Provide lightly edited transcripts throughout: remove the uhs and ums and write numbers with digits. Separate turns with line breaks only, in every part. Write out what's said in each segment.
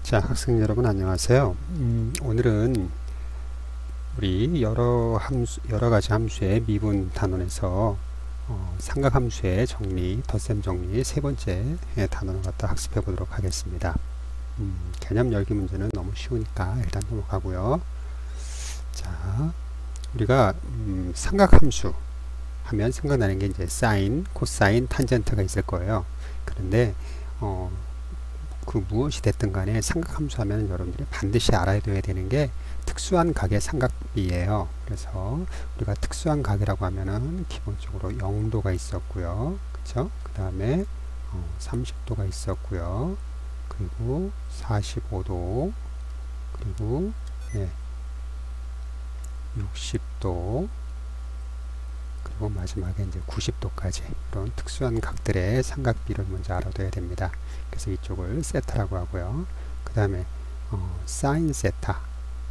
자, 학생 여러분 안녕하세요. 오늘은 우리 여러 가지 함수의 미분 단원에서 삼각함수의 정리, 덧셈 정리 세 번째 단원을 갖다 학습해 보도록 하겠습니다. 개념 열기 문제는 너무 쉬우니까 일단 넘어가고요. 자, 우리가 삼각함수 하면 생각나는 게 이제 사인, 코사인, 탄젠트가 있을 거예요. 그런데 그 무엇이 됐든 간에 삼각함수 하면 여러분들이 반드시 알아야 되는 게 특수한 각의 삼각비예요. 그래서 우리가 특수한 각이라고 하면은 기본적으로 0도가 있었고요. 그쵸? 그 다음에 30도가 있었고요. 그리고 45도, 그리고 60도, 그리고 마지막에 이제 90도까지 이런 특수한 각들의 삼각비를 먼저 알아둬야 됩니다. 그래서 이쪽을 세타라고 하고요. 그 다음에 사인 세타,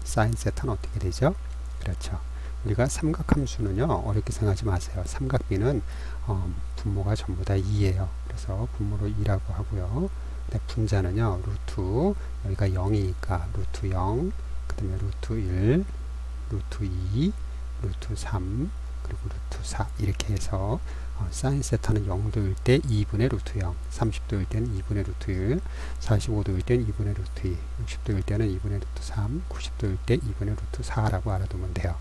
사인 세타는 어떻게 되죠? 그렇죠. 우리가 삼각함수는요, 어렵게 생각하지 마세요. 삼각비는 분모가 전부 다 2예요. 그래서 분모로 2라고 하고요. 근데 분자는요, 루트, 여기가 0이니까 루트 0, 그 다음에 루트 1, 루트 2, 루트 3, 그리고 루트 4 이렇게 해서 사인 세타는 0도일 때 2분의 루트 0, 30도일 때는 2분의 루트 1, 45도일 때는 2분의 루트 2, 60도일 때는 2분의 루트 3, 90도일 때 2분의 루트 4라고 알아두면 돼요.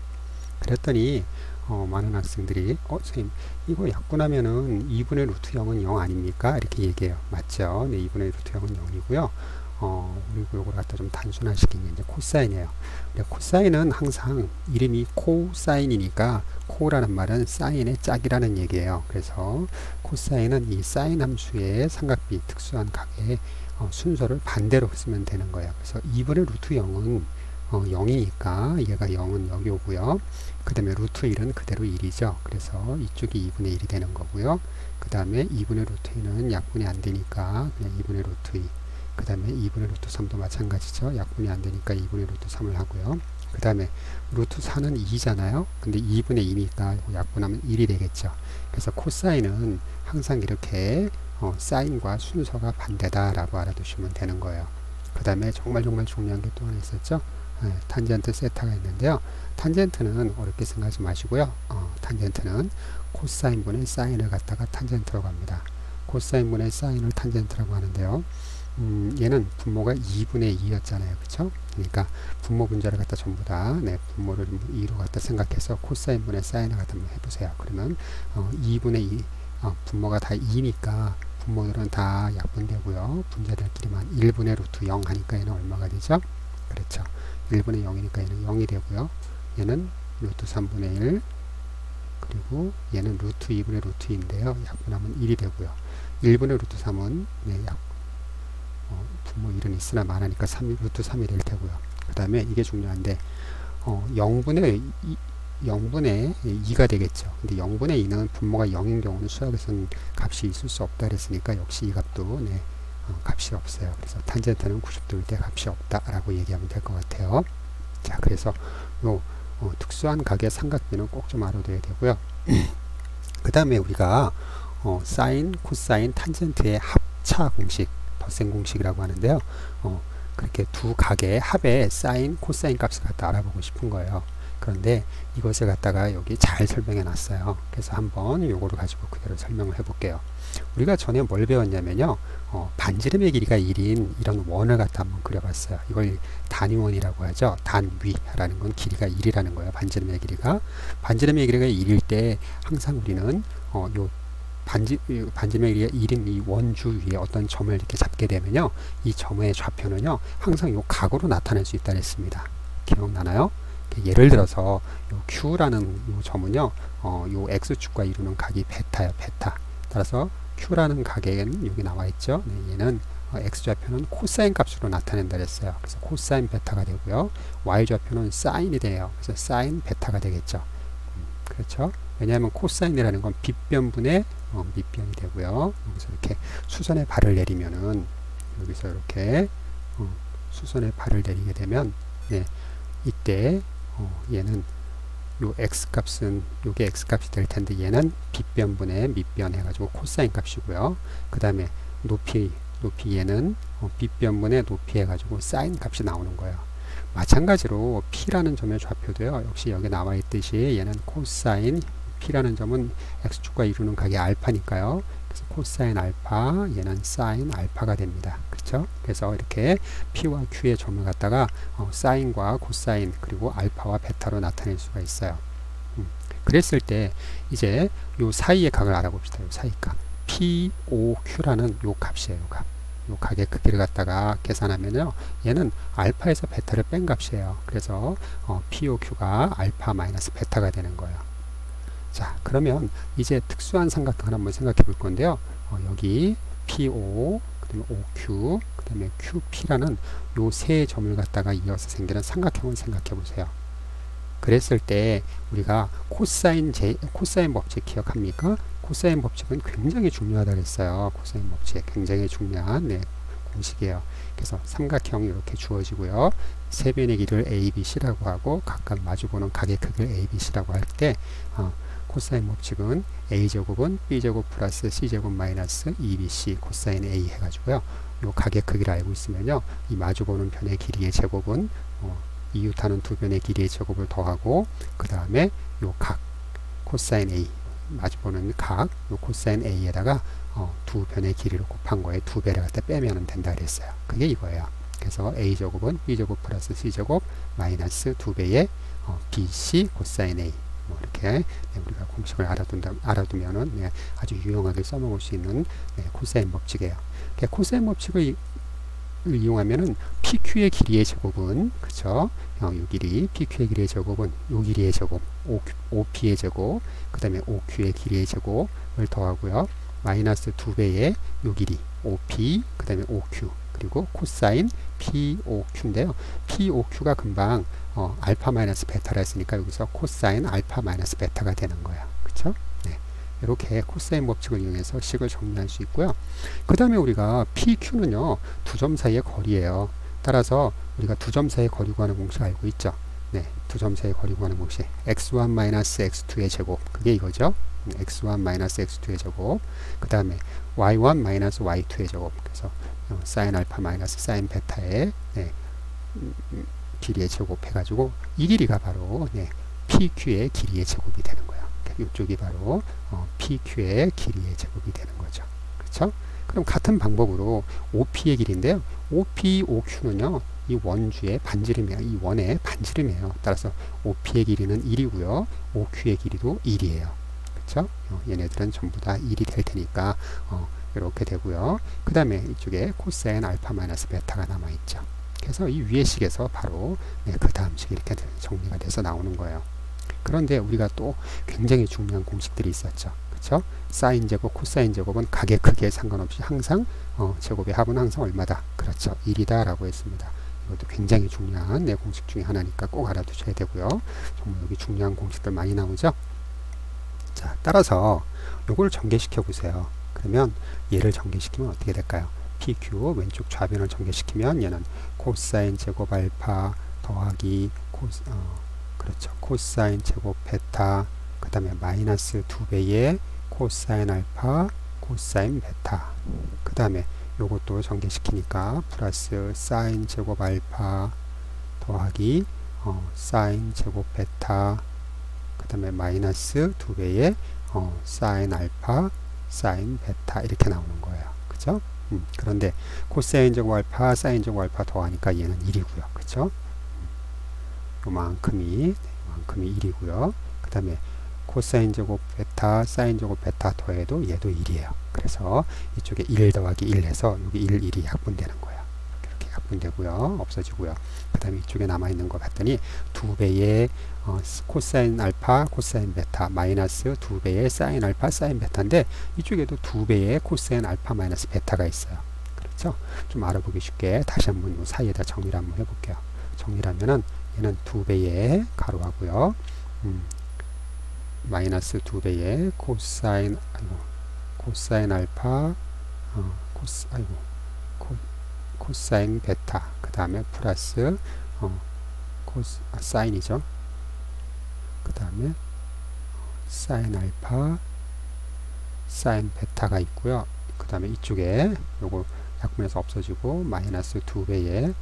그랬더니 많은 학생들이 선생님 이거 약분하면은 2분의 루트 0은 0 아닙니까? 이렇게 얘기해요. 맞죠? 네, 2분의 루트 0은 0이고요. 그리고 요걸 갖다 좀 단순화시킨 게 이제 코사인이에요. 코사인은 항상 이름이 코사인이니까 코라는 말은 사인의 짝이라는 얘기예요. 그래서 코사인은 이 사인 함수의 삼각비 특수한 각의 순서를 반대로 쓰면 되는 거예요. 그래서 2분의 루트 0은 0이니까 얘가 0은 여기 오고요. 그 다음에 루트 1은 그대로 1이죠. 그래서 이쪽이 2분의 1이 되는 거고요. 그 다음에 2분의 루트 2는 약분이 안 되니까 그냥 2분의 루트 2. 그 다음에 2분의 루트 3도 마찬가지죠. 약분이 안 되니까 2분의 루트 3을 하고요. 그 다음에 루트 4는 2잖아요. 근데 2분의 2니까 약분하면 1이 되겠죠. 그래서 코사인은 항상 이렇게 사인과 순서가 반대다라고 알아두시면 되는 거예요. 그 다음에 정말 중요한 게 또 하나 있었죠. 탄젠트 세타가 있는데요. 탄젠트는 어렵게 생각하지 마시고요. 탄젠트는 코사인분의 사인을 갖다가 탄젠트라고 합니다. 코사인분의 사인을 탄젠트라고 하는데요. 얘는 분모가 2분의 2였잖아요. 그쵸? 그러니까 분모 분자를 갖다 전부 다 분모를 2로 갖다 생각해서 코사인분의 사인을 갖다 한번 해보세요. 그러면 2분의 2 분모가 다 2니까 분모들은 다 약분되고요. 분자들끼리만 1분의 루트 0 하니까 얘는 얼마가 되죠? 그렇죠. 1분의 0이니까 얘는 0이 되고요. 얘는 루트 3분의 1, 그리고 얘는 루트 2분의 루트 2인데요. 약분하면 1이 되고요. 1분의 루트 3은 분모 1은 있으나 많으니까 루트 3이 될 테고요. 그 다음에 이게 중요한데 0분의 2가 되겠죠. 근데 0분의 2는 분모가 0인 경우는 수학에서는 값이 있을 수 없다 그랬으니까 역시 이 값도 값이 없어요. 그래서 탄젠트는 90도일 때 값이 없다라고 얘기하면 될 것 같아요. 자, 그래서 요 특수한 각의 삼각비는 꼭 좀 알아둬야 되고요. 그 다음에 우리가 사인, 코사인, 탄젠트의 합차 공식, 덧셈 공식이라고 하는데요. 그렇게 두 각의 합의 사인, 코사인 값을 갖다 알아보고 싶은 거예요. 그런데 이것을 갖다가 여기 잘 설명해 놨어요. 그래서 한번 요거를 가지고 그대로 설명을 해 볼게요. 우리가 전에 뭘 배웠냐면요. 반지름의 길이가 1인 이런 원을 갖다 한번 그려봤어요. 이걸 단위원이라고 하죠. 단위라는 건 길이가 1이라는 거예요. 반지름의 길이가 1일 때 항상 우리는 요 반지름의 길이가 1인 이 원주 위에 어떤 점을 이렇게 잡게 되면요. 이 점의 좌표는요. 항상 요 각으로 나타낼 수 있다 했습니다. 기억나나요? 예를 들어서 요 Q라는 요 점은요. 요 X축과 이루는 각이 베타예요. 베타. 따라서 Q라는 각에는 여기 나와 있죠. 얘는 X좌표는 코사인 값으로 나타낸다 그랬어요. 그래서 코사인 베타가 되고요. Y좌표는 사인이 돼요. 그래서 사인 베타가 되겠죠. 그렇죠. 왜냐하면 코사인이라는 건 빗변분의 밑변이 되고요. 여기서 이렇게 수선의 발을 내리면은 여기서 이렇게 수선의 발을 내리게 되면 이때 얘는 요 x값은 요게 x값이 될 텐데 얘는 빗변분의 밑변 해가지고 코사인 값이고요. 그 다음에 높이 높이 얘는 빗변분의 높이 해가지고 사인 값이 나오는 거예요. 마찬가지로 P라는 점의 좌표도요. 역시 여기 나와 있듯이 얘는 코사인 P라는 점은 X축과 이루는 각이 알파니까요. 그래서 코사인 알파 얘는 사인 알파가 됩니다. 그렇죠? 그래서 이렇게 P와 Q의 점을 갖다가 사인과 코사인 그리고 알파와 베타로 나타낼 수가 있어요. 그랬을 때 이제 요 사이의 각을 알아봅시다. 요 사이 값 POQ라는 요 값이에요. 요 값. 요 각의 크기를 갖다가 계산하면요. 얘는 알파에서 베타를 뺀 값이에요. 그래서 POQ가 알파 마이너스 베타가 되는 거예요. 자, 그러면 이제 특수한 삼각형을 한번 생각해 볼 건데요. 여기 PO, 그 다음에 OQ, 그 다음에 QP라는 요 세 점을 갖다가 이어서 생기는 삼각형을 생각해 보세요. 그랬을 때 우리가 코사인 법칙 기억합니까? 코사인 법칙은 굉장히 중요하다고 했어요. 코사인 법칙 굉장히 중요한 공식이에요. 그래서 삼각형이 이렇게 주어지고요. 세 변의 길이를 A, B, C라고 하고 각각 마주보는 각의 크기를 A, B, C라고 할 때 코사인 법칙은 A제곱은 B제곱 플러스 C제곱 마이너스 2BC 코사인 A 해가지고요. 요 각의 크기를 알고 있으면요. 이 마주보는 변의 길이의 제곱은 이웃하는 두 변의 길이의 제곱을 더하고 그 다음에 요 각 코사인 A 마주보는 각 요 코사인 A에다가 두 변의 길이를 곱한 거에 두 배를 갖다 빼면 된다 그랬어요. 그게 이거예요. 그래서 A제곱은 B제곱 플러스 C제곱 마이너스 두 배의 BC 코사인 A 이렇게 우리가 공식을 알아두면은 아주 유용하게 써먹을 수 있는 코사인 법칙이에요. 코사인 법칙을 이용하면은 PQ의 길이의 제곱은 그쵸? 요 길이 PQ의 길이의 제곱은 요 길이의 제곱 OP의 제곱 그 다음에 OQ의 길이의 제곱을 더하고요. 마이너스 두 배의 요 길이 OP 그 다음에 OQ 그리고 코사인 POQ인데요. POQ가 금방 알파 마이너스 베타라 했으니까 여기서 코사인 알파 마이너스 베타가 되는 거예요. 그쵸? 네. 이렇게 코사인 법칙을 이용해서 식을 정리할 수 있고요. 그 다음에 우리가 PQ는요. 두 점 사이의 거리예요. 따라서 우리가 두 점 사이의 거리 구하는 공식 알고 있죠? 네, 두 점 사이의 거리 구하는 공식 x1 마이너스 x2의 제곱 그게 이거죠? x1 마이너스 x2의 제곱 그 다음에 y1 마이너스 y2의 제곱 그래서 사인 알파 마이너스 사인 베타의 길이의 제곱 해가지고 이 길이가 바로 PQ의 길이의 제곱이 되는 거예요. 이쪽이 바로 PQ의 길이의 제곱이 되는 거죠. 그렇죠? 그럼 같은 방법으로 OP의 길이인데요. OP, OQ는요. 이 원주의 반지름이에요. 이 원의 반지름이에요. 따라서 OP의 길이는 1이고요. OQ의 길이도 1이에요. 그렇죠? 얘네들은 전부 다 1이 될 테니까 이렇게 되고요. 그 다음에 이쪽에 코사인 알파 마이너스 베타가 남아있죠. 그래서 이 위의 식에서 바로 그 다음 식이 이렇게 정리가 돼서 나오는 거예요. 그런데 우리가 또 굉장히 중요한 공식들이 있었죠. 그렇죠? 사인 제곱, 코사인 제곱은 각의 크기에 상관없이 항상 제곱의 합은 항상 얼마다? 그렇죠. 1이다 라고 했습니다. 이것도 굉장히 중요한 공식 중에 하나니까 꼭 알아두셔야 되고요. 정말 여기 중요한 공식들 많이 나오죠. 자, 따라서 요걸 전개시켜 보세요. 그러면 얘를 전개시키면 어떻게 될까요? PQ 왼쪽 좌변을 전개시키면 얘는 코사인 제곱 알파 더하기 그렇죠. 코사인 제곱 베타 그 다음에 마이너스 두 배의 코사인 알파 코사인 베타 그 다음에 요것도 전개시키니까 플러스 사인 제곱 알파 더하기 사인 제곱 베타 그 다음에 마이너스 두 배의 사인 알파 사인 베타 이렇게 나오는 거예요. 그죠? 그런데 코사인 제곱 알파 사인 제곱 알파 더하니까 얘는 1이고요. 그죠? 요만큼이 1이고요. 그 다음에 코사인 제곱 베타 사인 제곱 베타 더해도 얘도 1이에요. 그래서 이쪽에 1 더하기 1 해서 여기 1, 1이 약분되는 거예요. 이렇게 약분되고요. 없어지고요. 그 다음에 이쪽에 남아있는 거 봤더니 두 배의 코사인 알파 코사인 베타 마이너스 두 배의 사인 알파 사인 베타인데 이쪽에도 두 배의 코사인 알파 마이너스 베타가 있어요. 그렇죠? 좀 알아보기 쉽게 다시 한번 이 사이에다 정리를 한번 해볼게요. 정리를 하면은 얘는 두 배의 가로하고요. 마이너스 두 배의 코사인 알파 코사인 베타 그 다음에 플러스 사인이죠. 그 다음에 사인 알파 사인 베타가 있고요. 그 다음에 이쪽에 요거 약분해서 없어지고 마이너스 2배의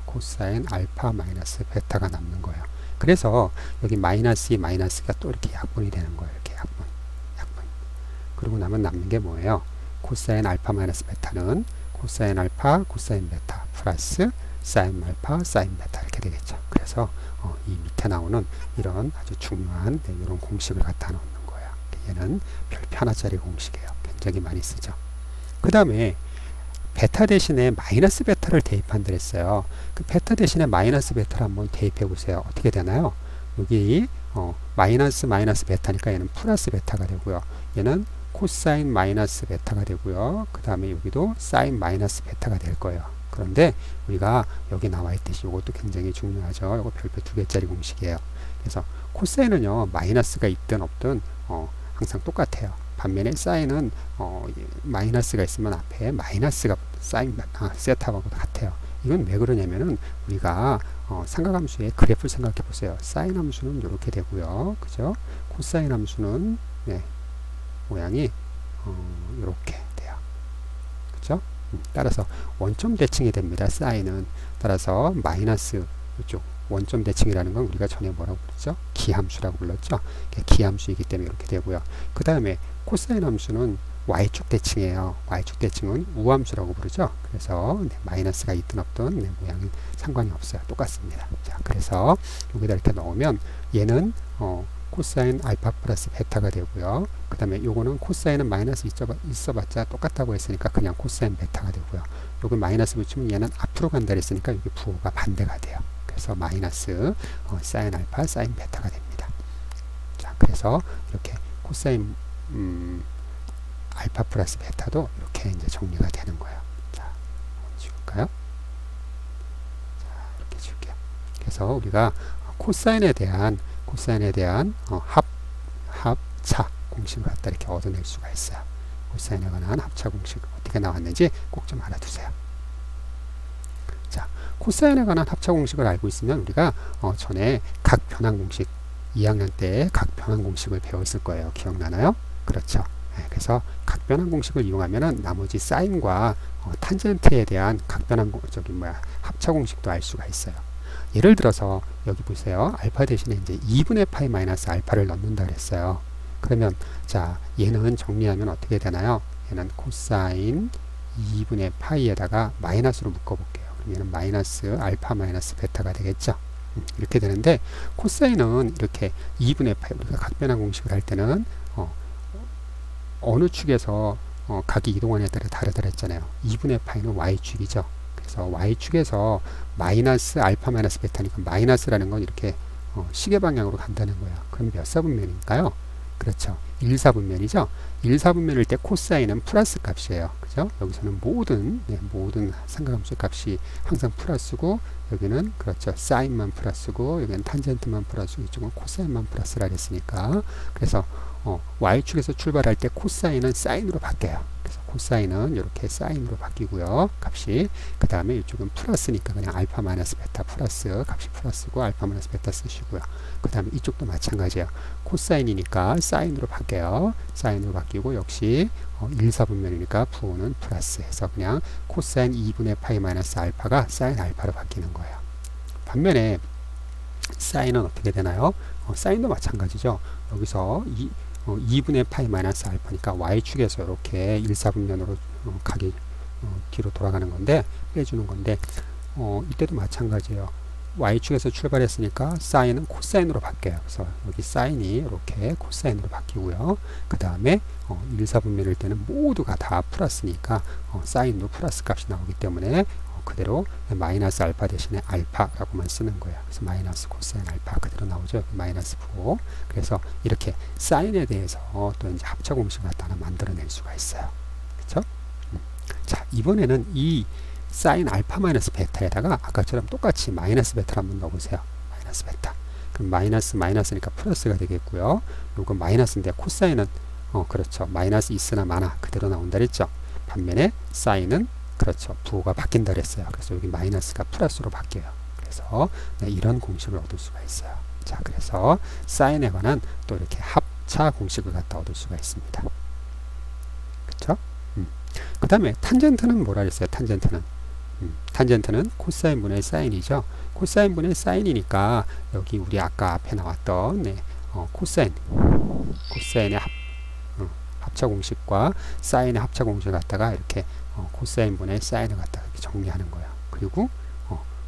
코사인 알파 마이너스 베타가 남는 거예요. 그래서 여기 마이너스 마이너스가 또 이렇게 약분이 되는 거예요. 이렇게 약분. 그러고 나면 남는 게 뭐예요? 코사인 알파 마이너스 베타는 코사인 알파 코사인 베타 플러스 사인 알파 사인 베타 이렇게 되겠죠. 그래서 이 밑에 나오는 이런 아주 중요한 이런 공식을 갖다 놓는 거예요. 얘는 별표 하나짜리 공식이에요. 굉장히 많이 쓰죠. 그 다음에 베타 대신에 마이너스 베타를 대입한다 했어요. 그 베타 대신에 마이너스 베타를 한번 대입해 보세요. 어떻게 되나요? 여기 마이너스 베타니까 얘는 플러스 베타가 되고요. 얘는 코사인 마이너스 베타가 되고요. 그 다음에 여기도 사인 마이너스 베타가 될 거예요. 그런데 우리가 여기 나와 있듯이 이것도 굉장히 중요하죠. 이거 별표 2개짜리 공식이에요. 그래서 코사인은요 마이너스가 있든 없든 항상 똑같아요. 반면에 사인은 마이너스가 있으면 앞에 마이너스가 사인 세타하고 같아요. 이건 왜 그러냐면은 우리가 삼각함수의 그래프를 생각해 보세요. 사인 함수는 이렇게 되고요. 그죠? 코사인 함수는 모양이 이렇게 돼요. 그죠? 따라서 원점 대칭이 됩니다. 사인은 따라서 마이너스 이쪽 원점 대칭이라는 건 우리가 전에 뭐라고 그랬죠? 기함수라고 불렀죠? 기함수이기 때문에 이렇게 되고요. 그 다음에 코사인 함수는 y축 대칭이에요. y축 대칭은 우함수라고 부르죠. 그래서 마이너스가 있든 없든 모양은 상관이 없어요. 똑같습니다. 자, 그래서 여기다 이렇게 넣으면 얘는 코사인 알파 플러스 베타가 되고요. 그 다음에 요거는 코사인은 마이너스 있어봤자 똑같다고 했으니까 그냥 코사인 베타가 되고요. 요걸 마이너스 붙이면 얘는 앞으로 간다 했으니까 여기 부호가 반대가 돼요. 그래서 마이너스 사인 알파 사인 베타가 됩니다. 자, 그래서 이렇게 코사인 알파 플러스 베타도 이렇게 이제 정리가 되는 거예요. 자, 지울까요? 자, 이렇게 지울게요. 그래서 우리가 코사인에 대한 합차 공식을 갖다 이렇게 얻어낼 수가 있어요. 코사인에 관한 합차 공식 어떻게 나왔는지 꼭 좀 알아두세요. 자, 코사인에 관한 합차 공식을 알고 있으면 우리가 전에 각 변환 공식 2학년 때 각 변환 공식을 배웠을 거예요. 기억나나요? 그렇죠. 그래서 각 변환 공식을 이용하면은 나머지 사인과 탄젠트에 대한 각 변환 합차 공식도 알 수가 있어요. 예를 들어서 여기 보세요. 알파 대신에 이제 2분의 파이 마이너스 알파를 넣는다 그랬어요. 그러면 자, 얘는 정리하면 어떻게 되나요? 얘는 코사인 2분의 파이에다가 마이너스로 묶어 볼게요. 그럼 얘는 마이너스 알파 마이너스 베타가 되겠죠. 이렇게 되는데 코사인은 이렇게 2분의 파이 우리가 각변환 공식을 할 때는 어느 축에서 각이 이동하느냐에 따라 다르다 했잖아요. 2분의 파이는 y축이죠. 그래서 y축에서 마이너스 알파 마이너스 베타니까 마이너스라는 건 이렇게 시계 방향으로 간다는 거예요. 그럼 몇 사분면일까요? 그렇죠. 1사분면이죠. 1사분면일 때 코사인은 플러스 값이에요. 그죠? 여기서는 모든 삼각함수 값이 항상 플러스고 여기는 그렇죠. 사인만 플러스고 여기는 탄젠트만 플러스고 이쪽은 코사인만 플러스라 했으니까 그래서 y축에서 출발할 때 코사인은 사인으로 바뀌어요. 그래서 코사인은 이렇게 사인으로 바뀌고요. 값이 그 다음에 이쪽은 플러스니까 그냥 알파 마이너스 베타 플러스 값이 플러스고 알파 마이너스 베타 쓰시고요. 그 다음에 이쪽도 마찬가지예요. 코사인이니까 사인으로 바뀌어요. 사인으로 바뀌고 역시 1사분면이니까 부호는 플러스 해서 그냥 코사인 2분의 파이 마이너스 알파가 사인 알파로 바뀌는 거예요. 반면에 사인은 어떻게 되나요? 사인도 마찬가지죠. 여기서 2분의 파이 마이너스 알파니까 y축에서 이렇게 1사분면으로 각이 뒤로 돌아가는 건데 빼주는 건데 이때도 마찬가지예요. y축에서 출발했으니까 사인은 코사인으로 바뀌어요. 그래서 여기 사인이 이렇게 코사인으로 바뀌고요. 그 다음에 1사분면일 때는 모두가 다 플러스니까 사인도 플러스 값이 나오기 때문에 그대로 마이너스 알파 대신에 알파라고만 쓰는 거예요. 그래서 마이너스 코사인 알파 그대로 나오죠. 마이너스 부호. 그래서 이렇게 사인에 대해서 또 이제 합차 공식을 갖다 하나 만들어낼 수가 있어요. 그렇죠? 자, 이번에는 이 사인 알파 마이너스 베타에다가 아까처럼 똑같이 마이너스 베타를 한번 넣어보세요. 마이너스 베타. 그럼 마이너스니까 플러스가 되겠고요. 요거 마이너스인데 코사인은 그렇죠. 마이너스 있으나 마나 그대로 나온다 그랬죠. 반면에 사인은 그렇죠. 부호가 바뀐다 그랬어요. 그래서 여기 마이너스가 플러스로 바뀌어요. 그래서 이런 공식을 얻을 수가 있어요. 자, 그래서 사인에 관한 또 이렇게 합차 공식을 갖다 얻을 수가 있습니다. 그렇죠? 그 다음에 탄젠트는 뭐라 그랬어요? 탄젠트는 탄젠트는 코사인분의 사인이죠. 코사인분의 사인이니까 여기 우리 아까 앞에 나왔던 코사인의 합차 공식과 사인의 합차 공식을 갖다가 이렇게 코사인분의 사인을 갖다가 이렇게 정리하는 거예요. 그리고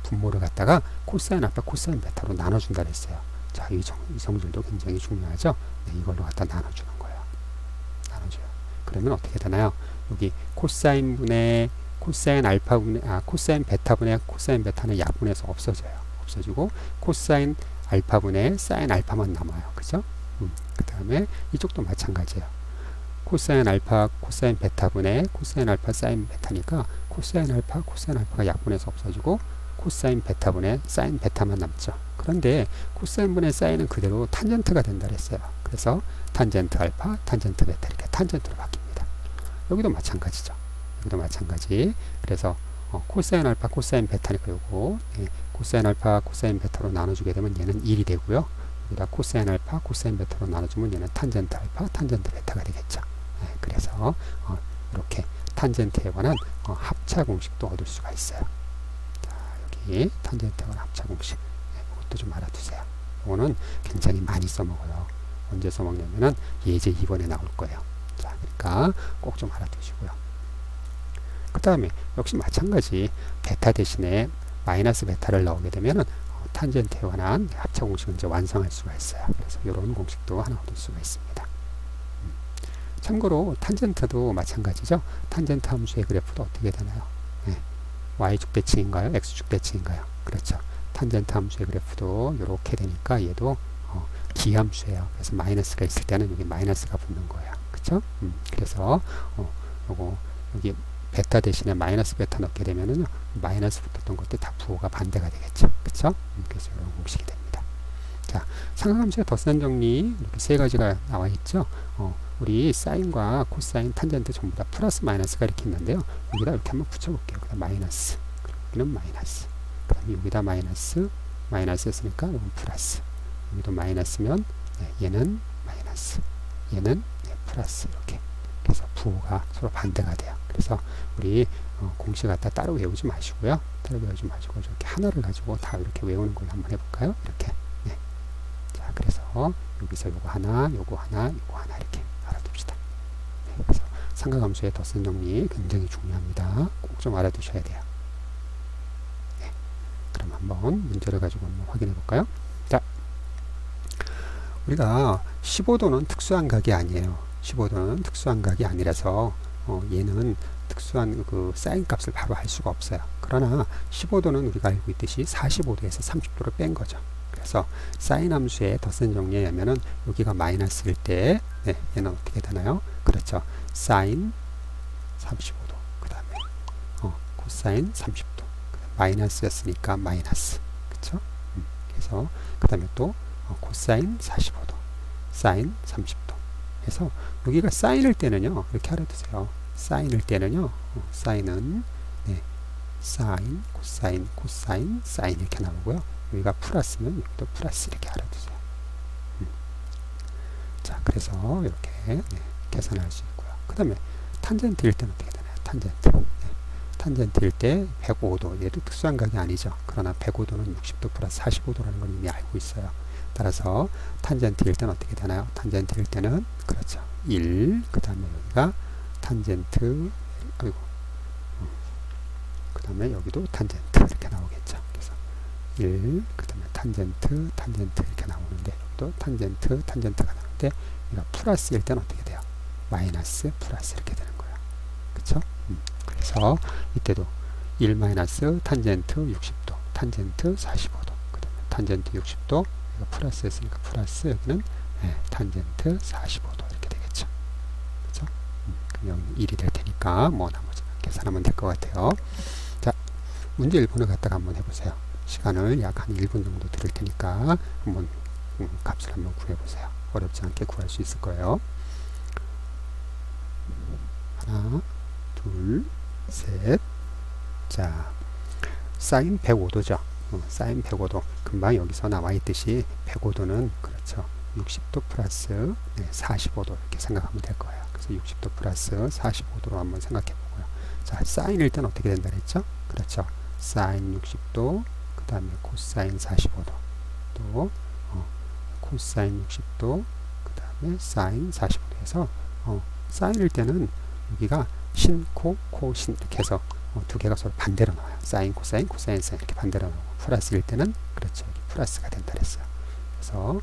분모를 갖다가 코사인 알파, 코사인 베타로 나눠준다 그랬어요. 자, 이 성질도 굉장히 중요하죠. 네, 이걸로 갖다 나눠주는 거예요. 나눠줘요. 그러면 어떻게 되나요? 여기 코사인 베타분의 코사인 베타는 약분해서 없어져요. 없어지고 코사인 알파분의 사인 알파만 남아요. 그죠? 그 다음에 이쪽도 마찬가지예요. 코사인 알파, 코사인 베타분의 코사인 알파, 사인 베타니까 코사인 알파가 약분해서 없어지고 코사인 베타분의 사인 베타만 남죠. 그런데 코사인분의 사인은 그대로 탄젠트가 된다 그랬어요. 그래서 탄젠트 알파, 탄젠트 베타 이렇게 탄젠트로 바뀝니다. 여기도 마찬가지죠. 여기도 마찬가지. 그래서 코사인 알파, 코사인 베타니까 요거 코사인 알파, 코사인 베타로 나눠주게 되면 얘는 1이 되고요. 여기다 코사인 알파, 코사인 베타로 나눠주면 얘는 탄젠트 알파, 탄젠트 베타가 되겠죠. 그래서 이렇게 탄젠트에 관한 합차 공식도 얻을 수가 있어요. 자, 여기 탄젠트에 관한 합차 공식. 이것도 좀 알아두세요. 이거는 굉장히 많이 써먹어요. 언제 써먹냐면은 예제 2번에 나올 거예요. 자, 그러니까 꼭 좀 알아두시고요. 그 다음에 역시 마찬가지 베타 대신에 마이너스 베타를 넣게 되면은 탄젠트에 관한 합차 공식을 이제 완성할 수가 있어요. 그래서 이런 공식도 하나 얻을 수가 있습니다. 참고로 탄젠트도 마찬가지죠. 탄젠트 함수의 그래프도 어떻게 되나요? y축 대칭인가요? x축 대칭인가요? 그렇죠. 탄젠트 함수의 그래프도 이렇게 되니까 얘도 기함수예요. 그래서 마이너스가 있을 때는 여기 마이너스가 붙는 거예요. 그렇죠? 그래서 요거 여기 베타 대신에 마이너스 베타 넣게 되면은 마이너스 붙었던 것들 다 부호가 반대가 되겠죠. 그렇죠? 그래서 이런 공식이 됩니다. 자, 상하함수의 덧선 정리 이렇게 세 가지가 나와 있죠. 우리 사인과 코사인, 탄젠트 전부 다 플러스 마이너스가 이렇게 있는데요. 여기다 이렇게 한번 붙여볼게요. 그다음 마이너스, 여기는 마이너스, 그다음 여기다 마이너스였으니까 이건 플러스. 여기도 마이너스면 얘는 마이너스, 얘는 플러스 이렇게. 그래서 부호가 서로 반대가 돼요. 그래서 우리 공식 갖다 따로 외우지 마시고요. 따로 외우지 마시고 이렇게 하나를 가지고 다 이렇게 외우는 걸로 한번 해볼까요? 이렇게. 자, 그래서 여기서 요거 하나, 요거 하나, 요거 하나 이렇게 알아둡시다. 그래서 삼각함수의 덧선 정리 굉장히 중요합니다. 꼭 좀 알아두셔야 돼요. 그럼 한번 문제를 가지고 한번 확인해 볼까요? 자, 우리가 15도는 특수한 각이 아니에요. 15도는 특수한 각이 아니라서 얘는 특수한 그 사인 값을 바로 알 수가 없어요. 그러나 15도는 우리가 알고 있듯이 45도에서 30도를 뺀 거죠. 그래서 사인 함수의 덧선 정리에 의하면은 여기가 마이너스일 때 얘는 어떻게 되나요? 그렇죠. 사인 35도 그 다음에 코사인 30도 마이너스였으니까 마이너스. 그렇죠? 그래서 그 다음에 또 코사인 45도 사인 30도 해서 여기가 사인일 때는요 이렇게 알아두세요. 사인일 때는요 사인은 사인, 코사인, 코사인, 사인 이렇게 나오고요. 여기가 플러스면 여기도 플러스 이렇게 알아두세요. 자, 그래서 이렇게 계산할 수 있고요. 그 다음에 탄젠트일 때는 어떻게 되나요? 탄젠트일 때 105도 얘도 특수한 각이 아니죠. 그러나 105도는 60도 플러스 45도라는 걸 이미 알고 있어요. 따라서 탄젠트일 때는 어떻게 되나요? 탄젠트일 때는 그렇죠. 1, 그 다음에 여기가 탄젠트, 그 다음에 여기도 탄젠트 이렇게 나오겠죠. 그래서 1, 그 다음에 탄젠트, 탄젠트 이렇게 나오는데 여기도 탄젠트, 탄젠트가 나오는데 얘가 플러스일 때는 어떻게 돼요? 마이너스, 플러스 이렇게 되는 거예요. 그쵸? 그래서 이때도 1 마이너스 탄젠트 60도, 탄젠트 45도, 그 다음에 탄젠트 60도, 이거 플러스 했으니까 플러스, 여기는 탄젠트 45도 이렇게 되겠죠. 그쵸? 그럼 여기 1이 될 테니까 뭐 나머지는 계산하면 될 것 같아요. 자, 문제 1번을 갖다가 한번 해보세요. 시간을 약 한 1분 정도 드릴 테니까 한번 값을 한번 구해보세요. 어렵지 않게 구할 수 있을 거예요. 하나, 둘, 셋. 자, 사인 105도죠. 사인 105도. 금방 여기서 나와 있듯이 105도는 그렇죠. 60도 플러스 45도 이렇게 생각하면 될 거예요. 그래서 60도 플러스 45도로 한번 생각해 보고 자, 사인일 때는 어떻게 된다 그랬죠? 그렇죠. 사인 60도, 그 다음에 코사인 45도, 또 코사인 60도, 그 다음에 사인 45도 해서 사인일 때는 여기가 신, 코, 코, 신 이렇게 해서 두 개가 서로 반대로 나와요. 사인, 코사인, 코사인, 사인 이렇게 반대로 나오고, 플러스일 때는 그렇죠. 여기 플러스가 된다 그랬어요. 그래서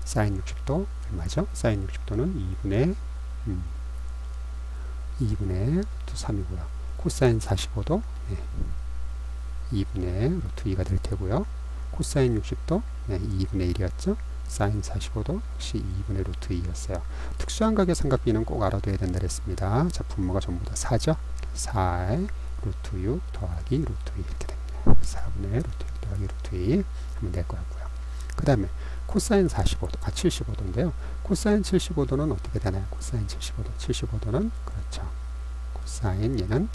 사인 60도 얼마죠? 사인 60도는 2분의 루트 3이고요. 코사인 45도 2분의 루트 2가 될 테고요. 코사인 60도 2분의 1이었죠. 사인 45도 역시 2분의 루트 2였어요. 특수한 각의 삼각비는 꼭 알아둬야 된다 그랬습니다. 자, 분모가 전부 다 4죠. 4에 루트 6 더하기 루트 2 이렇게 됩니다. 4분의 루트 6 더하기 루트 2 하면 될 것 같고요. 그 다음에 코사인 45도, 75도인데요. 코사인 75도는 어떻게 되나요? 코사인 75도, 75도는 그렇죠. 코사인 얘는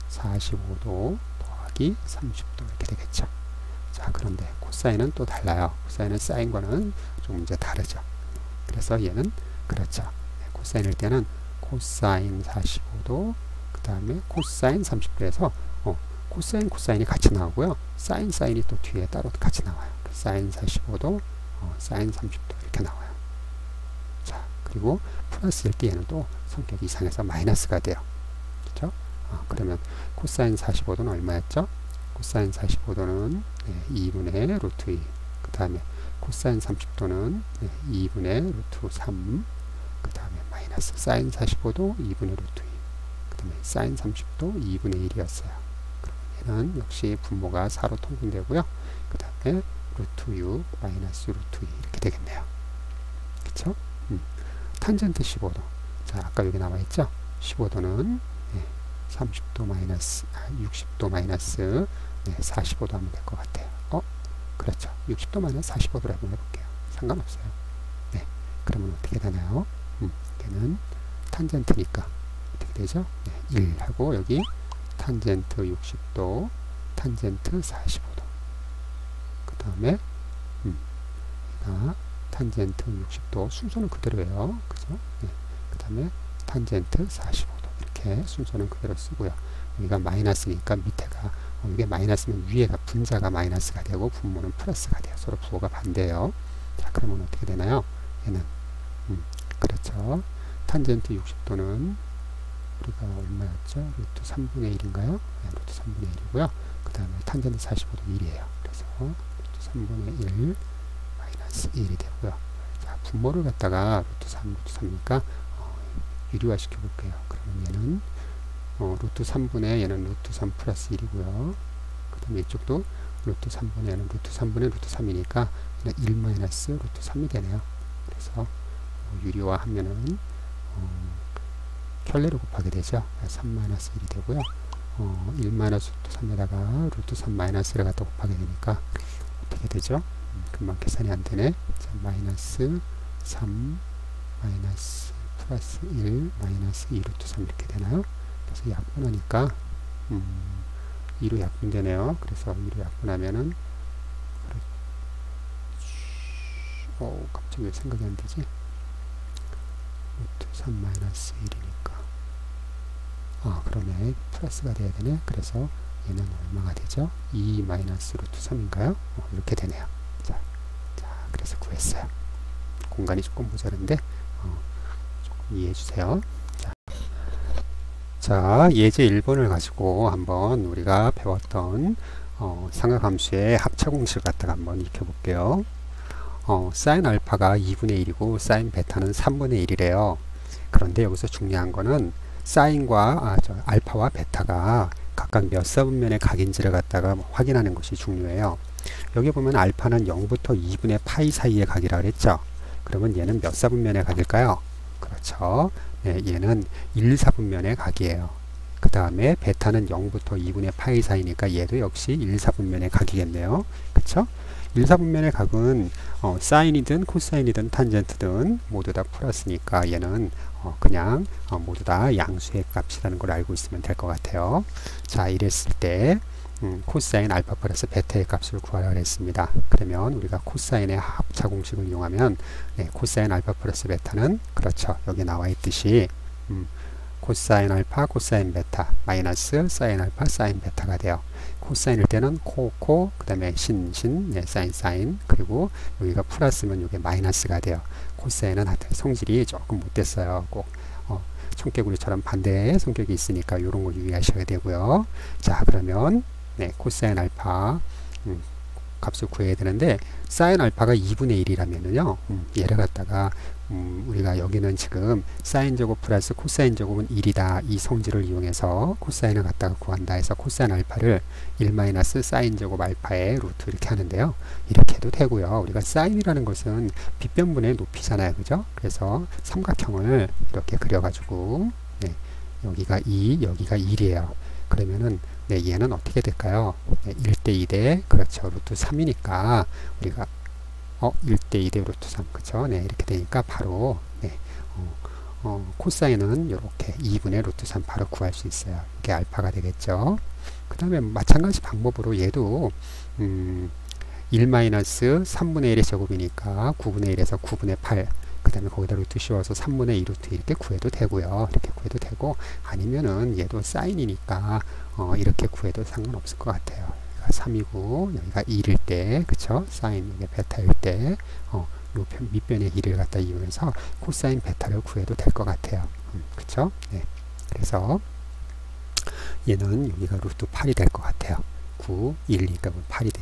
45도 더하기 30도 이렇게 되겠죠. 자, 그런데 코사인은 또 달라요. 코사인은 사인과는 좀 이제 다르죠. 그래서 얘는 그렇죠. 코사인일 때는 코사인 45도, 그 다음에 코사인 30도에서 코사인, 코사인이 같이 나오고요. 사인, 사인이 또 뒤에 따로 같이 나와요. 사인 45도, 사인 30도 이렇게 나와요. 자, 그리고 플러스일 때 얘는 또 성격이 이상해서 마이너스가 돼요. 그렇죠? 그러면 코사인 45도는 얼마였죠? 코사인 45도는 2분의 루트 2, 그 다음에 코사인 30도는 2분의 루트 3, 그 다음에 마이너스 사인 45도 2분의 루트 2, 그 다음에 사인 30도 2분의 1이었어요. 그럼 얘는 역시 분모가 4로 통분되고요. 그 다음에 루트 6 마이너스 루트 2 이렇게 되겠네요. 그쵸? 탄젠트 15도. 자, 아까 여기 나와있죠? 15도는 30도 마이너스 60도 마이너스 45도 하면 될 것 같아요. 그렇죠. 60도 마이너스 45도로 한번 해볼게요. 상관없어요. 네, 그러면 어떻게 되나요? 얘는 탄젠트니까 어떻게 되죠? 1 하고 여기 탄젠트 60도, 탄젠트 45도. 그 다음에 탄젠트 60도 순서는 그대로예요. 그죠? 그 다음에 탄젠트 45도 이렇게 순서는 그대로 쓰고요. 여기가 마이너스니까 밑에가 이게 마이너스면 위에가 분자가 마이너스가 되고 분모는 플러스가 돼요. 서로 부호가 반대예요. 자, 그러면 어떻게 되나요? 얘는 그렇죠. 탄젠트 60도는 우리가 얼마였죠? 루트 3분의 1인가요? 네, 루트 3분의 1이고요. 그 다음에 탄젠트 45도 1이에요. 그래서 루트 3분의 1 마이너스 1이 되고요. 자, 분모를 갖다가 루트 3, 루트 3이니까 유리화 시켜볼게요. 그러면 얘는 루트 3분의 얘는 루트 3 플러스 1이고요. 그 다음에 이쪽도 루트 3분의 얘는 루트 3분의 루트 3이니까 1 마이너스 루트 3이 되네요. 그래서 유리화 하면은 켤레로 곱하게 되죠. 3 마이너스 1이 되고요. 1 마이너스 루트 3에다가 루트 3 마이너스를 갖다 곱하게 되니까 어떻게 되죠? 금방 계산이 안 되네. 자, 마이너스 3 마이너스 플러스 1 마이너스 2 루트 3 이렇게 되나요? 그래서 약분하니까 2로 약분되네요. 그래서 2로 약분하면은 갑자기 왜 생각이 안 되지? 루트 3 마이너스 1이니까 그러네. 플러스가 돼야 되네. 그래서 얘는 얼마가 되죠? 2 마이너스 루트 3인가요? 이렇게 되네요. 자, 그래서 구했어요. 공간이 조금 모자른데 조금 이해해 주세요. 자, 예제 1번을 가지고 한번 우리가 배웠던 삼각함수의 합차 공식을 갖다가 한번 익혀볼게요. 사인 알파가 2분의 1이고 사인 베타는 3분의 1이래요. 그런데 여기서 중요한 거는 사인과 알파와 베타가 각각 몇 사분면의 각인지를 갖다가 확인하는 것이 중요해요. 여기 보면 알파는 0부터 2분의 파이 사이의 각이라 그랬죠. 그러면 얘는 몇 사분면의 각일까요? 그렇죠. 네, 얘는 1사분면의 각이에요. 그 다음에 베타는 0부터 2분의 파이 사이니까 얘도 역시 1사분면의 각이겠네요. 그쵸? 1사분면의 각은 사인이든 코사인이든 탄젠트든 모두 다 플러스니까 얘는 그냥 모두 다 양수의 값이라는 걸 알고 있으면 될 것 같아요. 자, 이랬을 때 코사인 알파 플러스 베타의 값을 구하라 그랬습니다. 그러면 우리가 코사인의 합차 공식을 이용하면 코사인 알파 플러스 베타는 그렇죠. 여기 나와 있듯이 코사인 알파, 코사인 베타, 마이너스 사인 알파, 사인 베타가 돼요. 코사인일 때는 코, 그 다음에 신, 네, 사인, 그리고 여기가 플러스면 이게 마이너스가 돼요. 코사인은 하여튼 성질이 조금 못됐어요. 꼭 청개구리처럼 반대의 성격이 있으니까 이런 거 유의하셔야 되고요. 자, 그러면 네, 코사인 알파 값을 구해야 되는데 사인 알파가 2분의 1이라면은요 얘를 갖다가 우리가 여기는 지금 사인 제곱 플러스 코사인 제곱은 1이다 이 성질을 이용해서 코사인을 갖다가 구한다 해서 코사인 알파를 1 마이너스 사인 제곱 알파의 루트 이렇게 하는데요, 이렇게 해도 되고요. 우리가 사인이라는 것은 빗변분의 높이잖아요, 그죠? 그래서 삼각형을 이렇게 그려가지고 네, 여기가 2 여기가 1이에요. 그러면은 네, 얘는 어떻게 될까요? 네, 1대 2대 그렇죠, 루트 3이니까 우리가 1대 2대 루트 3 그쵸? 네, 이렇게 되니까 바로 네, 코사인은 이렇게 2분의 루트 3 바로 구할 수 있어요. 이게 알파가 되겠죠. 그 다음에 마찬가지 방법으로 얘도 1 마이너스 3분의 1의 제곱이니까 9분의 1에서 9분의 8, 그 다음에 거기다 루트 씌워서 3분의 2루트 이렇게 구해도 되고요. 이렇게 구해도 되고, 아니면은 얘도 사인이니까 이렇게 구해도 상관없을 것 같아요. 여기가 3이고 여기가 1일 때, 그쵸? 사인 이게 베타일 때 요 밑변의 1을 갖다 이용해서 코사인 베타를 구해도 될 것 같아요. 그쵸? 네. 그래서 얘는 여기가 루트 8이 될 것 같아요. 9, 1이니까 8이 돼.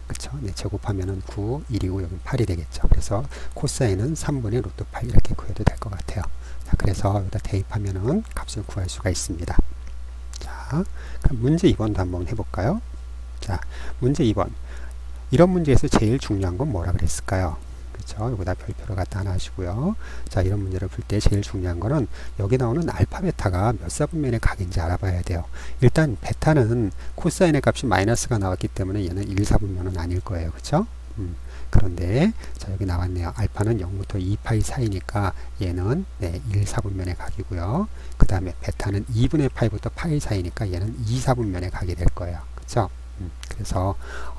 그쵸? 네, 제곱하면은 9, 1이고 여기 8이 되겠죠. 그래서 코사인은 3분의 루트 8 이렇게 구해도 될 것 같아요. 자, 그래서 여기다 대입하면은 값을 구할 수가 있습니다. 자, 그럼 문제 2번도 한번 해볼까요? 자, 문제 2번. 이런 문제에서 제일 중요한 건 뭐라 그랬을까요? 그렇죠? 여기다 별표를 갖다 하나 하시고요. 자, 이런 문제를 풀 때 제일 중요한 거는 여기 나오는 알파 베타가 몇 사분면의 각인지 알아봐야 돼요. 일단 베타는 코사인의 값이 마이너스가 나왔기 때문에 얘는 1, 4분면은 아닐 거예요. 그렇죠? 그런데 자, 여기 나왔네요. 알파는 0부터 2파이 사이니까 얘는 네, 1, 4분면의 각이고요. 그 다음에 베타는 2분의 파이부터 파이 사이니까 얘는 2, 4분면의 각이 될 거예요. 그렇죠? 그래서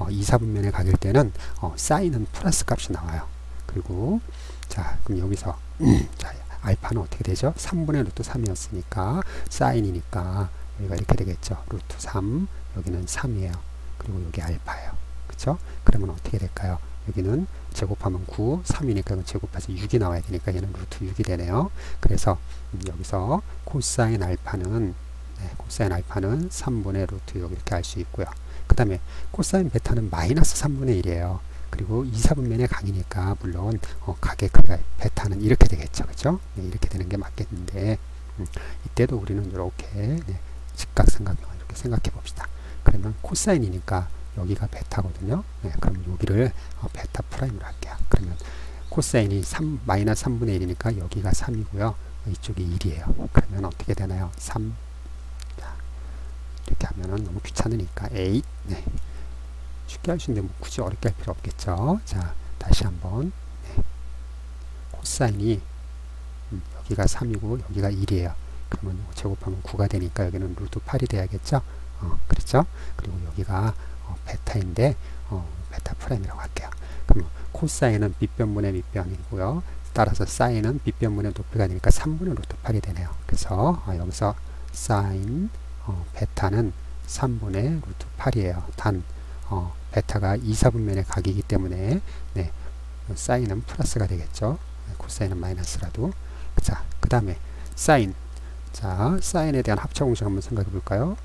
2, 4분면의 각일 때는 사인은 플러스 값이 나와요. 그리고 자, 그럼 여기서 자, 알파는 어떻게 되죠? 3분의 루트 3이었으니까 사인이니까 여기가 이렇게 되겠죠. 루트 3, 여기는 3이에요. 그리고 여기 알파예요. 그쵸? 그러면 어떻게 될까요? 여기는 제곱하면 9, 3이니까 제곱해서 6이 나와야 되니까 얘는 루트 6이 되네요. 그래서 여기서 코사인 알파는 네, 코사인 알파는 3분의 루트 6 이렇게 할 수 있고요. 그 다음에 코사인 베타는 마이너스 3분의 1이에요. 그리고 2, 4분면의 각이니까 물론 각의 크기가 베타는 이렇게 되겠죠. 그죠? 네, 이렇게 되는 게 맞겠는데 이때도 우리는 이렇게 네, 직각삼각형을 이렇게 생각해 봅시다. 그러면 코사인이니까 여기가 베타거든요. 네, 그럼 여기를 베타 프라임으로 할게요. 그러면 코사인이 마이너스 3분의 1이니까 여기가 3이고요. 이쪽이 1이에요. 그러면 어떻게 되나요? 3. 자, 이렇게 하면은 너무 귀찮으니까 8. 네. 쉽게 할 수 있는데 뭐 굳이 어렵게 할 필요 없겠죠. 자, 다시 한번 네. 코사인이 여기가 3이고 여기가 1이에요. 그러면 제곱하면 9가 되니까 여기는 루트 8이 돼야겠죠. 그렇죠? 그리고 여기가 베타인데 베타 프라임이라고 할게요. 그럼 코사인은 밑변분의 밑변이고요. 따라서 사인은 밑변분의 높이가 되니까 3분의 루트 8이 되네요. 그래서 여기서 사인 베타는 3분의 루트 8이에요. 단 베타가 2, 4분면의 각이기 때문에 네, 사인은 플러스가 되겠죠. 코사인은 마이너스라도. 자, 그 다음에 사인. 자, 사인에 대한 합차 공식 한번 생각해 볼까요?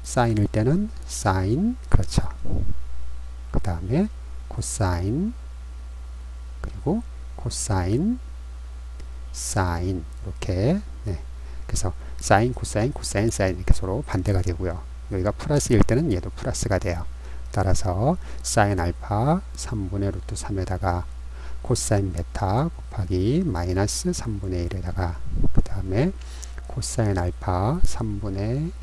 사인일 때는 사인, 그렇죠. 그 다음에 코사인, 그리고 코사인, 사인 이렇게. 네. 그래서 사인, 코사인, 코사인, 사인 이렇게 서로 반대가 되고요. 여기가 플러스일 때는 얘도 플러스가 돼요. 따라서 사인 알파 3분의 루트 3에다가 코사인 베타 곱하기 마이너스 3분의 1에다가 그 다음에 코사인 알파 3분의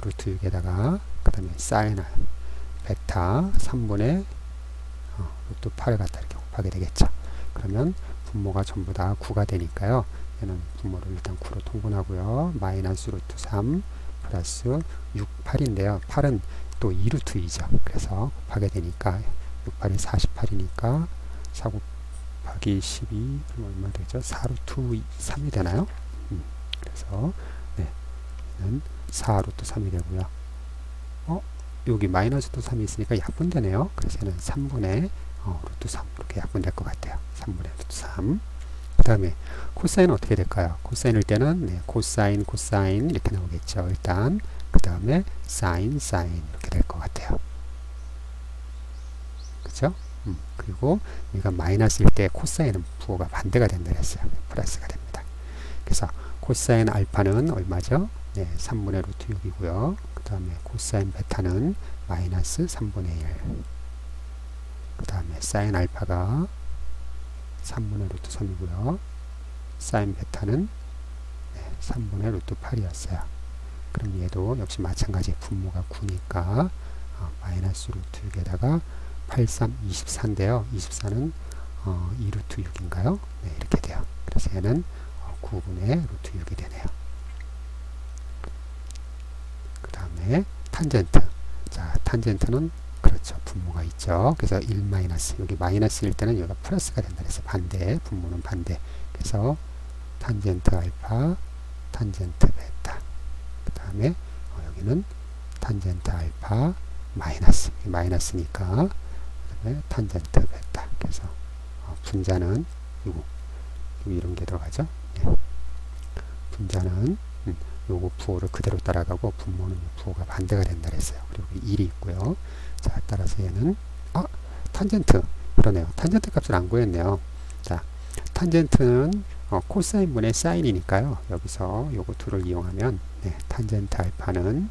루트 6에다가 그 다음에 사인 베타 3분의 루트 8을 갖다 이렇게 곱하게 되겠죠. 그러면 분모가 전부 다 9가 되니까요. 얘는 분모를 일단 9로 통분하고요. 마이너스 루트 3 플러스 6, 8인데요. 8은 또 2루트 2죠. 그래서 곱하게 되니까 6, 8이 48이니까 4 곱하기 12 얼마 되죠? 4루트 3이 되나요? 그래서 네, 얘는 4 루트 3이 되고요. 여기 마이너스 또 3이 있으니까 약분되네요. 그래서 얘는 3분의 루트 3 이렇게 약분될 것 같아요. 3분의 루트 3. 그 다음에 코사인은 어떻게 될까요? 코사인일 때는 네, 코사인 코사인 이렇게 나오겠죠. 일단 그 다음에 사인 사인 이렇게 될 것 같아요. 그죠? 그리고 얘가 마이너스일 때 코사인은 부호가 반대가 된다 했어요. 플러스가 됩니다. 그래서 코사인 알파는 얼마죠? 네, 3분의 루트 6이고요. 그 다음에 코사인 베타는 마이너스 3분의 1. 그 다음에 사인 알파가 3분의 루트 3이고요. 사인 베타는 네, 3분의 루트 8이었어요. 그럼 얘도 역시 마찬가지 분모가 9니까 마이너스 루트 6에다가 8, 3, 24인데요. 24는 2루트 6인가요? 네, 이렇게 돼요. 그래서 얘는 9분의 루트 6이 되네요. 그 다음에 탄젠트. 자, 탄젠트는 그렇죠. 분모가 있죠. 그래서 1 마이너스, 여기 마이너스일 때는 여기가 플러스가 된다. 그래서 반대, 분모는 반대. 그래서 탄젠트 알파, 탄젠트 베타. 그 다음에 여기는 탄젠트 알파 마이너스, 마이너스니까 그다음에 탄젠트 베타. 그래서 분자는 요거 이런 게 들어가죠. 네. 분자는 요거 부호를 그대로 따라가고 분모는 부호가 반대가 된다 그랬어요. 그리고 1이 있고요. 자, 따라서 얘는 탄젠트 그러네요. 탄젠트 값을 안 구했네요. 자, 탄젠트는 코사인분의 사인이니까요. 여기서 요거 둘을 이용하면 네, 탄젠트 알파는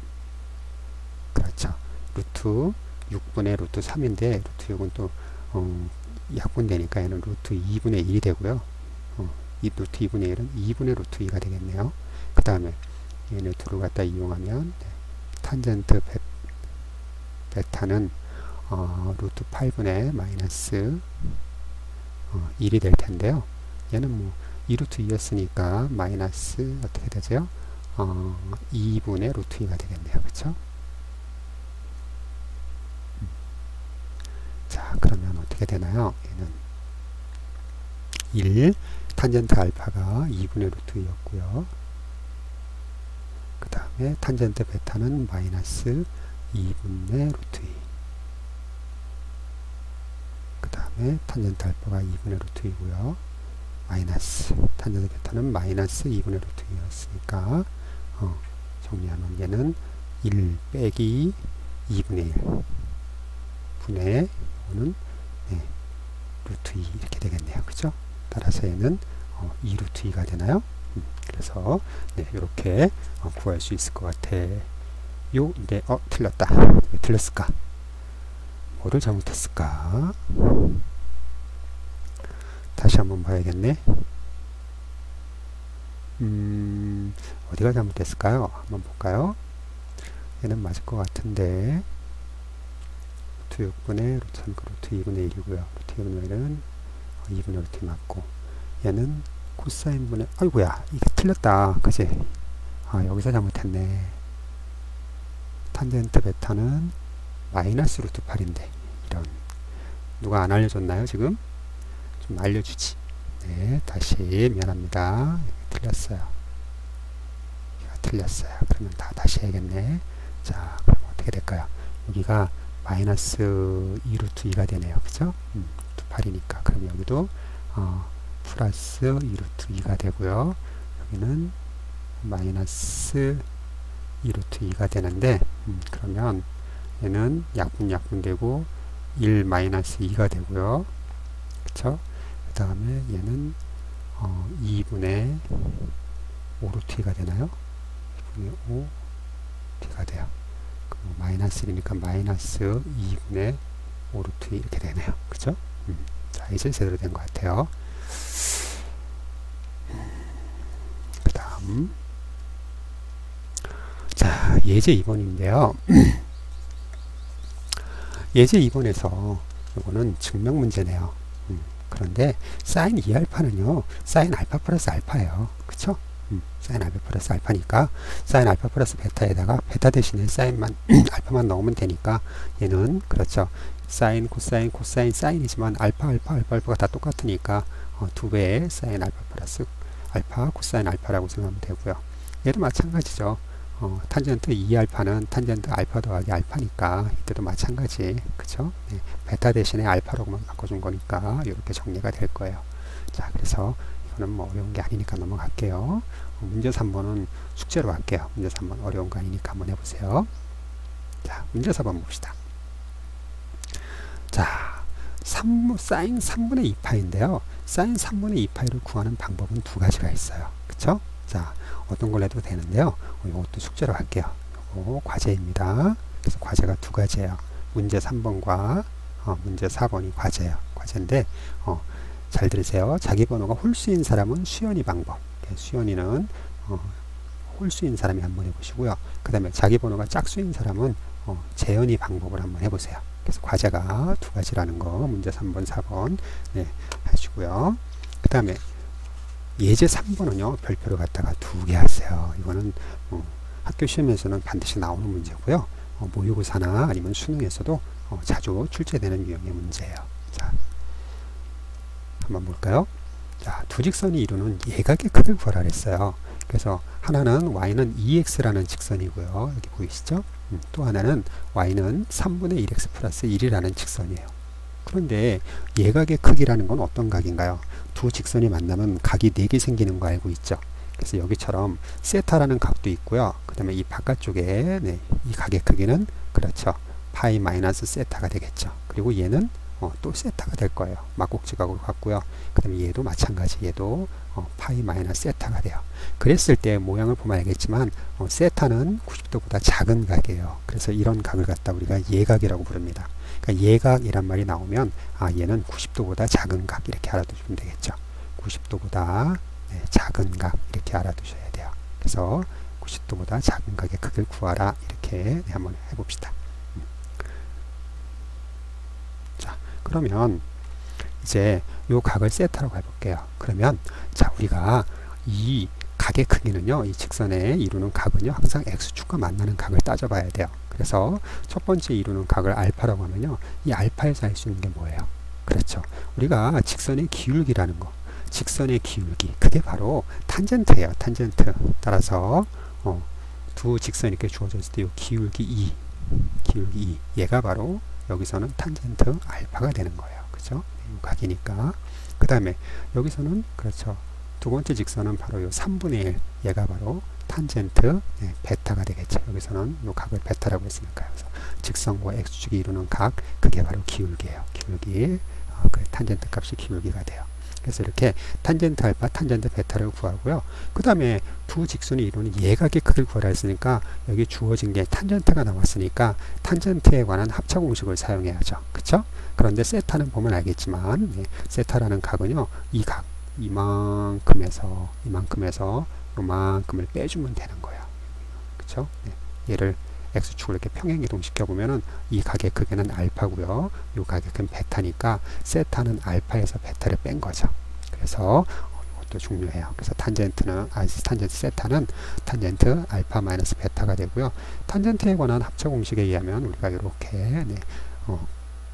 그렇죠. 루트 6분의 루트 3인데 루트 6은 또 약분되니까 얘는 루트 2분의 1이 되고요. 이 루트 2분의 1은 2분의 루트 2가 되겠네요. 그 다음에 얘네 둘을 갖다 이용하면 네, 탄젠트 베타는 루트 8분의 마이너스 1이 될 텐데요. 얘는 뭐 2루트 2였으니까 마이너스 어떻게 되죠? 2분의 루트 2가 되겠네요. 그렇죠? 자, 그러면 어떻게 되나요? 얘는 1, 탄젠트 알파가 2분의 루트 2였고요. 그 다음에 탄젠트 베타는 마이너스 2분의 루트 2. 그 다음에 탄젠트 알파가 2분의 루트 2고요. 마이너스 탄젠트 베타는 마이너스 2분의 루트 2였으니까 정리하면 얘는 1 빼기 2분의 1 분의 이거는 네, 루트 2 이렇게 되겠네요. 그죠? 따라서 얘는 2루트 2가 되나요? 그래서 네, 이렇게 구할 수 있을 것 같아요. 네, 틀렸다. 왜 틀렸을까? 뭐를 잘못했을까? 다시 한번 봐야겠네. 어디가 잘못됐을까요? 한번 볼까요? 얘는 맞을 것 같은데 루트 6분의 루트 3, 루트 2분의 1이고요. 루트 2분의 1은 2분의 루트 2 맞고 얘는 코사인분의 아이고야 이게 틀렸다. 그치? 여기서 잘못했네. 탄젠트 베타는 마이너스 루트 8인데 이런 누가 안 알려줬나요? 지금? 좀 알려주지. 네, 다시 미안합니다. 틀렸어요. 틀렸어요. 그러면 다시 해야겠네. 자, 그럼 어떻게 될까요? 여기가 마이너스 2루트 2가 되네요. 그죠? 루트 8이니까. 그럼 여기도 플러스 2루트 2가 되고요. 여기는 마이너스 2루트 2가 되는데 그러면 얘는 약분되고 1 마이너스 2가 되고요. 그쵸? 그 다음에 얘는 2분의 5루트 2가 되나요? 2분의 5t가 돼요. 마이너스 1이니까 마이너스 2분의 5루트 2 이렇게 되네요. 그쵸? 자, 이제 제대로 된 것 같아요. 그 다음 자, 예제 2번인데요. 예제 2번에서 이거는 증명 문제네요. 그런데 사인 2알파는요 사인 알파 플러스 알파예요. 그쵸? 사인 알파 플러스 알파니까 사인 알파 플러스 베타에다가 베타 대신에 사인만 알파만 넣으면 되니까 얘는 그렇죠. 사인 코사인 코사인 사인이지만 알파가 다 똑같으니까 2배의 사인 알파 플러스 알파 코사인 알파라고 생각하면 되고요. 얘도 마찬가지죠. 탄젠트 2알파는 탄젠트 알파 더하기 알파니까 이때도 마찬가지. 그쵸? 네, 베타 대신에 알파로만 바꿔준 거니까 이렇게 정리가 될 거예요. 자, 그래서 이거는 뭐 어려운 게 아니니까 넘어갈게요. 문제 3번은 숙제로 할게요. 문제 3번 어려운 거 아니니까 한번 해보세요. 자, 문제 4번 봅시다. 자, 사인 3분의 2파인데요. 사인 3분의 2파이를 구하는 방법은 두 가지가 있어요. 그쵸? 자, 어떤 걸 해도 되는데요. 이것도 숙제로 할게요. 이거 과제입니다. 그래서 과제가 두 가지예요. 문제 3번과 문제 4번이 과제예요. 과제인데 잘 들으세요. 자기 번호가 홀수인 사람은 수연이 방법. 수연이는 홀수인 사람이 한번 해보시고요. 그 다음에 자기 번호가 짝수인 사람은 재연이 방법을 한번 해보세요. 그래서 과제가 두 가지라는 거 문제 3번 4번 네, 하시고요. 그 다음에 예제 3번은요 별표를 갖다가 두 개 하세요. 이거는 학교 시험에서는 반드시 나오는 문제고요. 모의고사나 아니면 수능에서도 자주 출제되는 유형의 문제예요. 자, 한번 볼까요? 자, 두 직선이 이루는 예각의 크기를 구하라 했어요. 그래서 하나는 y는 2x라는 직선이고요. 여기 보이시죠? 또 하나는 y는 3분의 1x 플러스 1이라는 직선이에요. 그런데 예각의 크기라는 건 어떤 각인가요? 두 직선이 만나면 각이 4개 생기는 거 알고 있죠? 그래서 여기처럼 세타라는 각도 있고요. 그 다음에 이 바깥쪽에 이 각의 크기는 그렇죠. 파이 마이너스 세타가 되겠죠. 그리고 얘는 또 세타가 될 거예요. 막곡지각으로 갔고요. 그 다음에 얘도 마찬가지. 얘도 파이 마이너스 세타가 돼요. 그랬을 때 모양을 보면 알겠지만 세타는 90도보다 작은 각이에요. 그래서 이런 각을 갖다 우리가 예각이라고 부릅니다. 그러니까 예각이란 말이 나오면 얘는 90도보다 작은 각 이렇게 알아두시면 되겠죠. 90도보다 작은 각 이렇게 알아두셔야 돼요. 그래서 90도보다 작은 각의 크기를 구하라 이렇게 한번 해봅시다. 자, 그러면 이제 요 각을 세타라고 해볼게요. 그러면 자, 우리가 이 각의 크기는요, 이 직선에 이루는 각은요 항상 x축과 만나는 각을 따져봐야 돼요. 그래서 첫 번째 이루는 각을 알파라고 하면요, 이 알파에서 알 수 있는 게 뭐예요? 그렇죠. 우리가 직선의 기울기라는 거, 직선의 기울기, 그게 바로 탄젠트예요. 탄젠트. 따라서 두 직선이 이렇게 주어졌을 때 이 기울기 2, 기울기 2, 얘가 바로 여기서는 탄젠트 알파가 되는 거예요. 그죠? 이 각이니까. 그 다음에 여기서는 그렇죠. 두 번째 직선은 바로 이 3분의 1, 얘가 바로 탄젠트 베타가 되겠죠. 여기서는 이 각을 베타라고 했으니까요. 그래서 직선과 x축이 이루는 각, 그게 바로 기울기예요. 기울기, 그 탄젠트 값이 기울기가 돼요. 그래서 이렇게 탄젠트 알파, 탄젠트 베타를 구하고요. 그 다음에 두 직선이 이루는 예각의 크기를 구하라 했으니까 여기 주어진 게 탄젠트가 나왔으니까 탄젠트에 관한 합차 공식을 사용해야죠. 그쵸? 그런데 세타는 보면 알겠지만 세타라는 각은요, 이 각 이만큼에서 요만큼을 빼주면 되는 거예요. 그쵸? 얘를 x축을 이렇게 평행이동 시켜보면은 이 각의 크기는 알파고요. 이 각의 크기는 베타니까 세타는 알파에서 베타를 뺀 거죠. 그래서 이것도 중요해요. 그래서 탄젠트 세타는 탄젠트 알파 마이너스 베타가 되고요. 탄젠트에 관한 합차 공식에 의하면 우리가 이렇게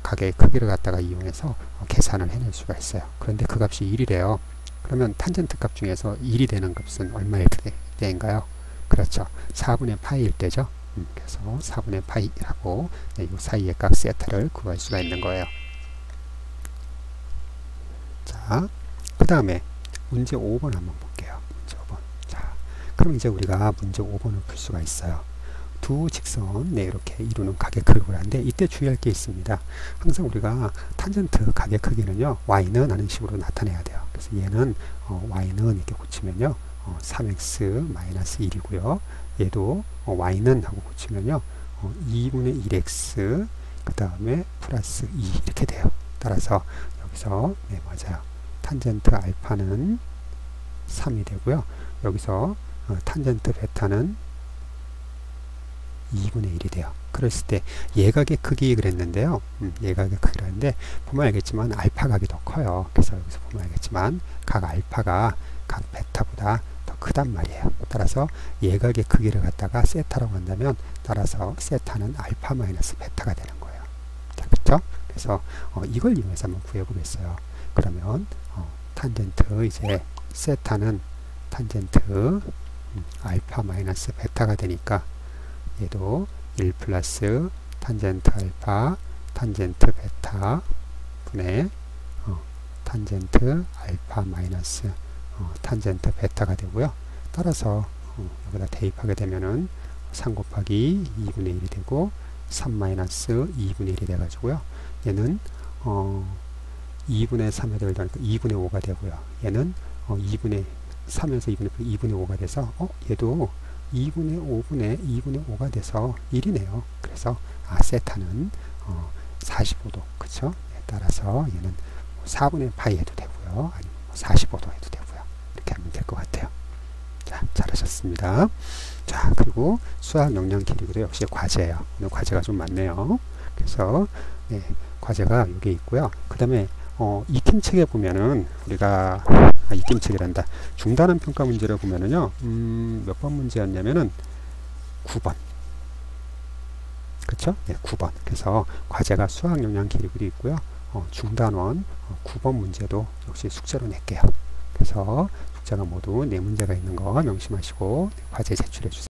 각의 크기를 갖다가 이용해서 계산을 해낼 수가 있어요. 그런데 그 값이 1이래요. 그러면 탄젠트 값 중에서 1이 되는 값은 얼마일 때인가요? 그렇죠. 4분의 파이일 때죠. 그래서 4분의 파이라고 이 사이의 각 세타를 구할 수가 있는 거예요. 자, 그 다음에 문제 5번 한번 볼게요. 문제 5번. 자, 그럼 이제 우리가 문제 5번을 풀 수가 있어요. 두 직선 이렇게 이루는 각의 크기를 구하는데 이때 주의할 게 있습니다. 항상 우리가 탄젠트 각의 크기는요, y는 하는 식으로 나타내야 돼요. 그래서 얘는 y는 이렇게 고치면요 3x 마이너스 1이고요. 얘도 y는 하고 고치면요 2분의 1x 그 다음에 플러스 2 이렇게 돼요. 따라서 여기서 맞아요. 탄젠트 알파는 3이 되고요. 여기서 탄젠트 베타는 2분의 1이 돼요. 그랬을 때 예각의 크기 그랬는데요. 예각의 크기라는데 보면 알겠지만 알파 각이 더 커요. 그래서 여기서 보면 알겠지만 각 알파가 각 베타보다 더 크단 말이에요. 따라서 예각의 크기를 갖다가 세타라고 한다면 따라서 세타는 알파 마이너스 베타가 되는 거예요. 자, 그렇죠? 그래서 이걸 이용해서 한번 구해보겠어요. 그러면 탄젠트 이제 세타는 탄젠트 알파 마이너스 베타가 되니까 얘도 1 플러스 탄젠트 알파 탄젠트 베타 분의 탄젠트 알파 마이너스 탄젠트 베타가 되고요. 따라서 여기다 대입하게 되면은 3 곱하기 2분의 1이 되고 3 마이너스 2분의 1이 돼가지고요. 얘는 2분의 3에 들어가니까 2분의 5가 되고요. 얘는 2분의 3에서 2분의 5가 돼서 얘도 2분의 5가 돼서 1이네요. 그래서 세타는 45도 그쵸? 따라서 얘는 4분의 파이 해도 되고요. 아니면 45도 해도 되고요. 이렇게 하면 될 것 같아요. 자, 잘하셨습니다. 자, 그리고 수학 역량 기록도 역시 과제예요. 오늘 과제가 좀 많네요. 그래서 과제가 여기 있고요. 그 다음에 익힘책에 보면은 우리가 익힘책이란다. 중단한 평가 문제를 보면은요. 몇 번 문제였냐면은 9번. 그쵸? 9번. 그래서 과제가 수학 역량 기록도 있고요. 중단원 9번 문제도 역시 숙제로 낼게요. 그래서 숙제가 모두 4문제가 있는 거 명심하시고 과제 제출해 주세요.